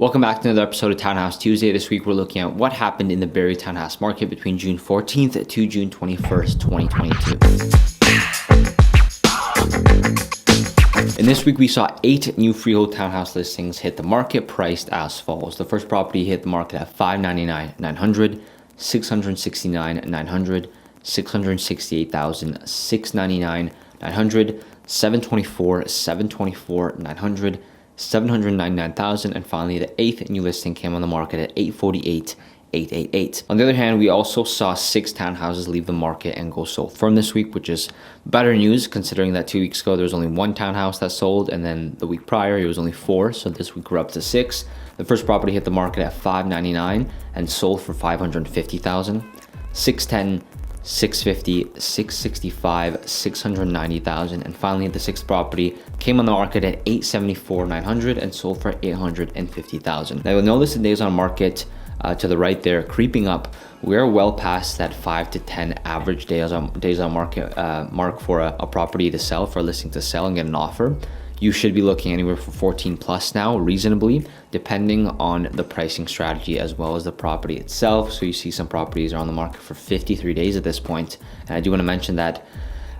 Welcome back to another episode of Townhouse Tuesday. This week we're looking at what happened in the Barrie Townhouse market between June 14th to June 21st, 2022. In this week we saw 8 new freehold townhouse listings hit the market priced as follows. The first property hit the market at $599,900, $669,900, $668,699, $900, $724,000, $724,000, $900, $799,000, and finally the 8th new listing came on the market at $848,888. On the other hand, we also saw 6 townhouses leave the market and go sold firm this week, which is better news considering that 2 weeks ago there was only 1 townhouse that sold, and then the week prior it was only 4, so this week we're up to 6. The first property hit the market at $599,000 and sold for $550,000. 610, 650, 665, 690,000, and finally the 6th property came on the market at $874,900 and sold for $850,000. Now you'll notice the days on market to the right there creeping up. We're well past that 5 to 10 average days on market mark for a property to sell, for a listing to sell and get an offer. You should be looking anywhere from 14 plus now, reasonably, depending on the pricing strategy as well as the property itself. So you see some properties are on the market for 53 days at this point. And I do want to mention that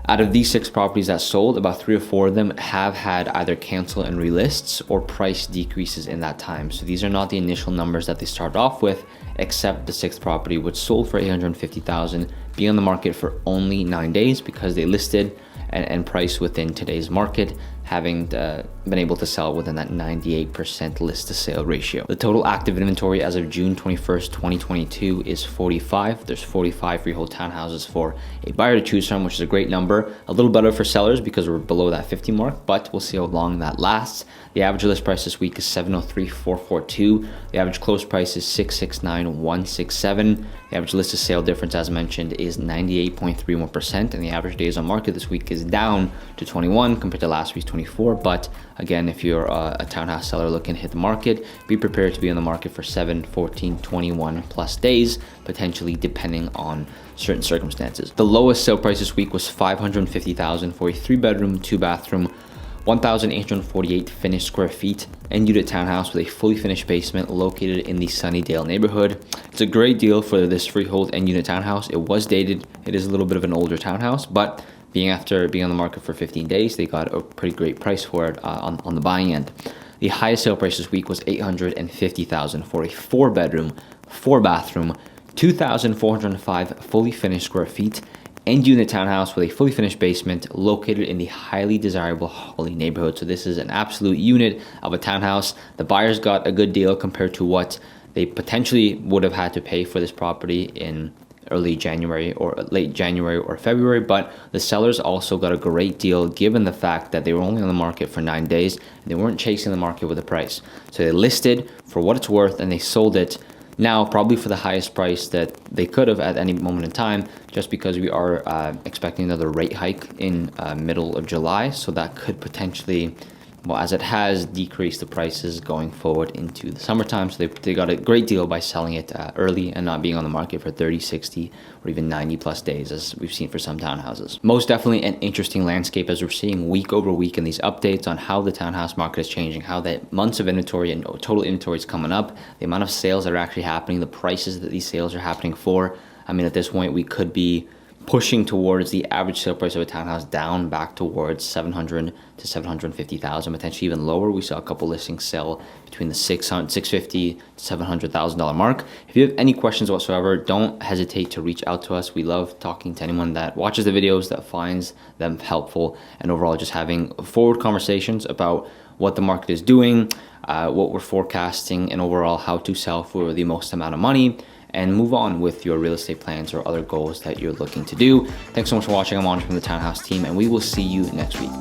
out of these 6 properties that sold, about 3 or 4 of them have had either cancel and relists or price decreases in that time. So these are not the initial numbers that they started off with, except the 6th property, which sold for $850,000, being on the market for only 9 days because they listed and priced within today's market, having been able to sell within that 98% list to sale ratio. The total active inventory as of June 21st, 2022 is 45. There's 45 freehold townhouses for a buyer to choose from, which is a great number. A little better for sellers because we're below that 50 mark, but we'll see how long that lasts. The average list price this week is $703,442. The average close price is $669,167. The average list to sale difference, as mentioned, is 98.31%, and the average days on market this week is down to 21 compared to last week's 24. But again, if you're a townhouse seller looking to hit the market, be prepared to be on the market for 7, 14, 21 plus days, potentially, depending on certain circumstances. The lowest sale price this week was $550,000 for a 3-bedroom, 2-bathroom, 1,848 finished square feet and unit townhouse with a fully finished basement located in the Sunnydale neighborhood. It's a great deal for this freehold and unit townhouse. It was dated. It is a little bit of an older townhouse, but after being on the market for 15 days, they got a pretty great price for it on the buying end. The highest sale price this week was $850,000 for a 4-bedroom, 4-bathroom, 2,405 fully finished square feet and unit townhouse with a fully finished basement located in the highly desirable Holly neighborhood. So this is an absolute unit of a townhouse. The buyers got a good deal compared to what they potentially would have had to pay for this property in early January or late January or February, but the sellers also got a great deal given the fact that they were only on the market for 9 days and they weren't chasing the market with a price. So they listed for what it's worth and they sold it now probably for the highest price that they could have at any moment in time, just because we are expecting another rate hike in middle of July. So that could potentially, well, as it has, decreased the prices going forward into the summertime. So they got a great deal by selling it early and not being on the market for 30, 60, or even 90 plus days, as we've seen for some townhouses. Most definitely an interesting landscape as we're seeing week over week in these updates on how the townhouse market is changing, how the months of inventory and total inventory is coming up, the amount of sales that are actually happening, the prices that these sales are happening for. I mean, at this point, we could be pushing towards the average sale price of a townhouse down back towards $700,000 to $750,000, potentially even lower. We saw a couple listings sell between the $650,000 to $700,000 mark. If you have any questions whatsoever, don't hesitate to reach out to us. We love talking to anyone that watches the videos, that finds them helpful, and overall just having forward conversations about what the market is doing, what we're forecasting, and overall how to sell for the most amount of money and move on with your real estate plans or other goals that you're looking to do. Thanks so much for watching. I'm on from the Townhouse team, and we will see you next week.